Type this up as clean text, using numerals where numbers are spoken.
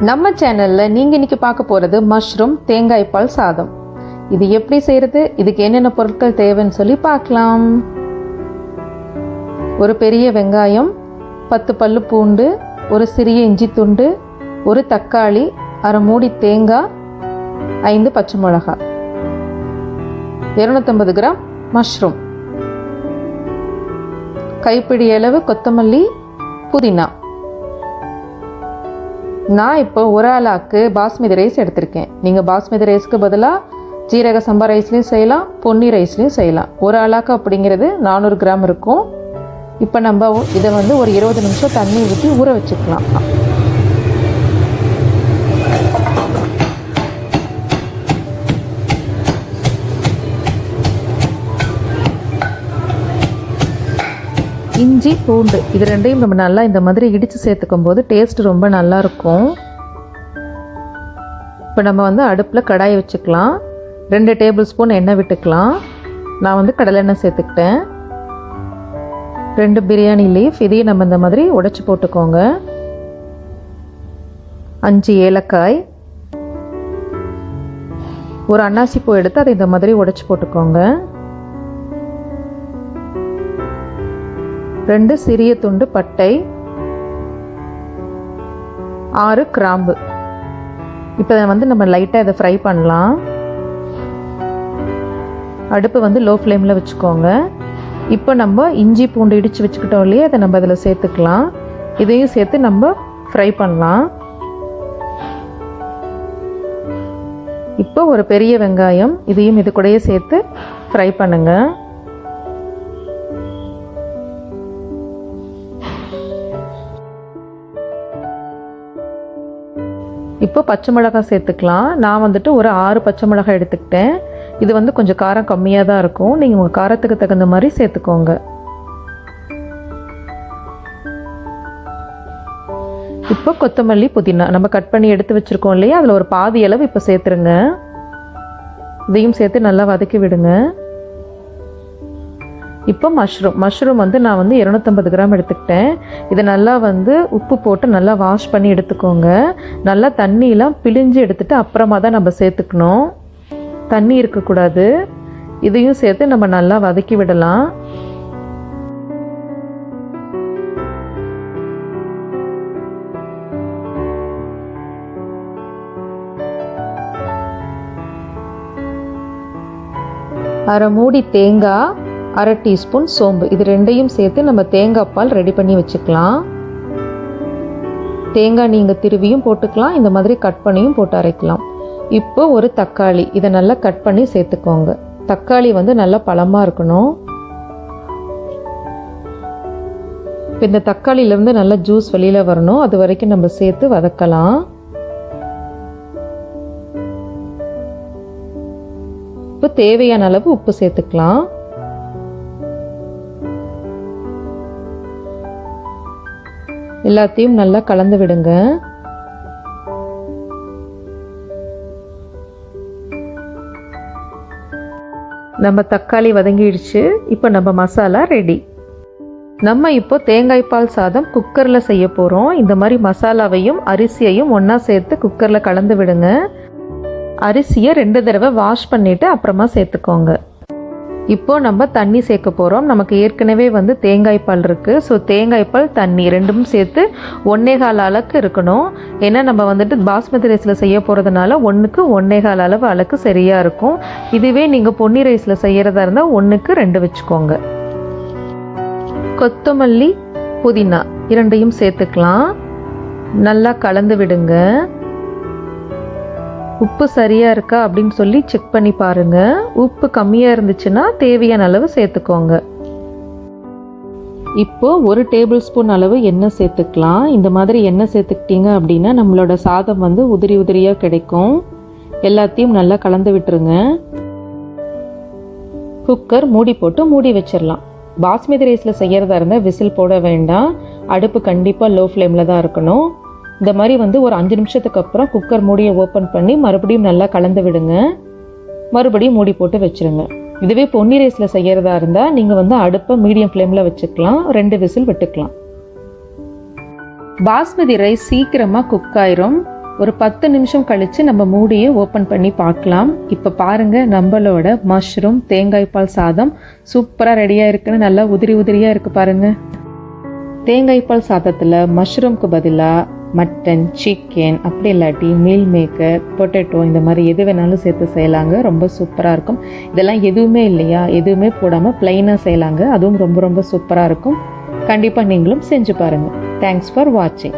நம்ம சேனலில் நீங்கள் இன்றைக்கி பார்க்க போகிறது மஷ்ரூம் தேங்காய் பால் சாதம். இது எப்படி செய்கிறது, இதுக்கு என்னென்ன பொருட்கள் தேவைன்னு சொல்லி பார்க்கலாம். ஒரு பெரிய வெங்காயம், 10 பல்லு பூண்டு, ஒரு சிறிய இஞ்சி துண்டு, ஒரு தக்காளி, அரை மூடி தேங்காய், 5 பச்சை மிளகாய், 250 கிராம் மஷ்ரூம், கைப்பிடி அளவு கொத்தமல்லி, புதினா. நான் இப்போ ஒரு ஆளாக்கு பாஸ்மதி ரைஸ் எடுத்திருக்கேன். நீங்கள் பாஸ்மதி ரைஸ்க்கு பதிலாக ஜீரக சம்பா ரைஸ்லையும் செய்யலாம், பொன்னி ரைஸ்லையும் செய்யலாம். ஒரு ஆளாக்கு அப்படிங்கிறது 400 கிராம் இருக்கும். இப்போ நம்ம இதை ஒரு 20 நிமிஷம் தண்ணி ஊற்றி ஊற வச்சுக்கலாம். இஞ்சி பூண்டு இது ரெண்டையும் நம்ம நல்லா இந்த மாதிரி இடித்து சேர்த்துக்கும் போது டேஸ்ட் ரொம்ப நல்லாயிருக்கும். இப்போ நம்ம அடுப்பில் கடாயை வச்சுக்கலாம். 2 டேபிள் ஸ்பூன் எண்ணெய் விட்டுக்கலாம். நான் கடலெண்ணெய் சேர்த்துக்கிட்டேன். 2 பிரியாணி லீஃப் இதையும் நம்ம இந்த மாதிரி உடைச்சி போட்டுக்கோங்க. 5 ஏலக்காய், ஒரு அன்னாசி பூ எடுத்து அதை இந்த மாதிரி உடைச்சி போட்டுக்கோங்க. 2 சிறிய துண்டு பட்டை, 6 கிராம்பு. இப்போ நம்ம லைட்டாக இதை ஃப்ரை பண்ணலாம். அடுப்பு லோ ஃப்ளேமில் வச்சுக்கோங்க. இப்போ நம்ம இஞ்சி பூண்டு இடித்து வச்சுக்கிட்டோம் இல்லையா, அதை நம்ம அதில் சேர்த்துக்கலாம். இதையும் சேர்த்து நம்ம ஃப்ரை பண்ணலாம். இப்போ ஒரு பெரிய வெங்காயம், இதையும் இது கூடயே சேர்த்து ஃப்ரை பண்ணுங்கள். இப்போ பச்சை மிளகாய் சேர்த்துக்கலாம். நான் ஒரு 6 பச்சை மிளகாய் எடுத்துக்கிட்டேன். இது கொஞ்சம் காரம் கம்மியாக தான் இருக்கும். நீங்கள் உங்கள் காரத்துக்கு தகுந்த மாதிரி சேர்த்துக்கோங்க. இப்போ கொத்தமல்லி புதினா நம்ம கட் பண்ணி எடுத்து வச்சுருக்கோம் இல்லையா, அதில் ஒரு பாதி அளவு இப்போ சேர்த்துருங்க. இதையும் சேர்த்து நல்லா வதக்கி விடுங்க. இப்போ மஷ்ரூம் நான் 250 கிராம் எடுத்துக்கிட்டேன். இதை நல்லா உப்பு போட்டு நல்லா வாஷ் பண்ணி எடுத்துக்கோங்க. நல்லா தண்ணியெலாம் பிழிஞ்சு எடுத்துட்டு அப்புறமா தான் நம்ம சேர்த்துக்கணும். தண்ணி இருக்கக்கூடாது. இதையும் சேர்த்து நம்ம நல்லா வதக்கி விடலாம். அரை மூடி தேங்காய், அரை டீஸ்பூன் சோம்பு, இது ரெண்டையும் சேர்த்து நம்ம தேங்காய் பால் ரெடி பண்ணி வச்சுக்கலாம். தேங்காய் நீங்கள் திருவியும் போட்டுக்கலாம், இந்த மாதிரி கட் பண்ணியும் போட்டு அரைக்கலாம். இப்போ ஒரு தக்காளி, இதை நல்லா கட் பண்ணி சேர்த்துக்கோங்க. தக்காளி நல்லா பழமாக இருக்கணும். இப்போ இந்த தக்காளியிலேருந்து நல்லா ஜூஸ் வெளியில் வரணும், அது வரைக்கும் நம்ம சேர்த்து வதக்கலாம். இப்போ தேவையான அளவு உப்பு சேர்த்துக்கலாம். எல்லாத்தையும் நல்லா கலந்து விடுங்க. நம்ம தக்காளி வதங்கிடுச்சு. இப்போ நம்ம மசாலா ரெடி. நம்ம இப்போ தேங்காய் பால் சாதம் குக்கரில் செய்ய போகிறோம். இந்த மாதிரி மசாலாவையும் அரிசியையும் ஒன்றா சேர்த்து குக்கரில் கலந்து விடுங்க. அரிசியை 2 தடவை வாஷ் பண்ணிவிட்டு அப்புறமா சேர்த்துக்கோங்க. இப்போது நம்ம தண்ணி சேர்க்க போகிறோம். நமக்கு ஏற்கனவே தேங்காய் பால் இருக்குது. ஸோ தேங்காய் பால் தண்ணி ரெண்டும் சேர்த்து 1.25 அளவுக்கு இருக்கணும். ஏன்னா நம்ம பாஸ்மதி ரைஸில் செய்ய போகிறதுனால 1க்கு 1.25 அளவு அளவுக்கு சரியாக இருக்கும். இதுவே நீங்கள் பொன்னி ரைஸில் செய்கிறதா இருந்தால் 1க்கு 2 வச்சுக்கோங்க. கொத்தமல்லி புதினா இரண்டையும் சேர்த்துக்கலாம். நல்லா கலந்து விடுங்க. உப்பு சரியாக இருக்கா அப்படின்னு சொல்லி செக் பண்ணி பாருங்கள். உப்பு கம்மியாக இருந்துச்சுன்னா தேவையான அளவு சேர்த்துக்கோங்க. இப்போது 1 டேபிள் ஸ்பூன் அளவு எண்ணெய் சேர்த்துக்கலாம். இந்த மாதிரி எண்ணெய் சேர்த்துக்கிட்டீங்க அப்படின்னா நம்மளோட சாதம் உதிரி உதிரியாக கிடைக்கும். எல்லாத்தையும் நல்லா கலந்து விட்டுருங்க. குக்கர் மூடி போட்டு மூடி வச்சிடலாம். பாஸ்மதி ரைஸில் செய்கிறதா இருந்தால் விசில் போட வேண்டாம். அடுப்பு கண்டிப்பாக லோ ஃப்ளேமில் தான் இருக்கணும். இந்த மாதிரி ஒரு 5 நிமிஷத்துக்கு அப்புறம் குக்கர் மூடியை ஓப்பன் பண்ணி மறுபடியும் நல்லா கலந்து விடுங்க. மறுபடியும் மூடி போட்டு வச்சுருங்க. இதுவே பொன்னி ரைஸில் செய்கிறதா இருந்தால் நீங்கள் அடுப்பை மீடியம் ஃப்ளேமில் வச்சுக்கலாம். 2 விசில் விட்டுக்கலாம். பாஸ்மதி ரைஸ் சீக்கிரமாக குக் ஆயிரும். ஒரு 10 நிமிஷம் கழித்து நம்ம மூடியை ஓப்பன் பண்ணி பார்க்கலாம். இப்போ பாருங்கள், நம்மளோட மஷ்ரூம் தேங்காய் பால் சாதம் சூப்பராக ரெடியாக இருக்குன்னு நல்லா உதிரி உதிரியாக இருக்குது பாருங்கள். தேங்காய் பால் சாதத்தில் மஷ்ரூம்க்கு பதிலாக மட்டன், சிக்கன், அப்படி இல்லாட்டி மீல் மேக்கர், பொட்டேட்டோ இந்த மாதிரி எது வேணாலும் சேர்த்து செய்யலாங்க. ரொம்ப சூப்பராக இருக்கும். இதெல்லாம் எதுவுமே இல்லையா, எதுவுமே போடாமல் ப்ளைனாக செய்யலாங்க. அதுவும் ரொம்ப ரொம்ப சூப்பராக இருக்கும். கண்டிப்பாக நீங்களும் செஞ்சு பாருங்கள். தேங்க்ஸ் ஃபார் வாட்சிங்.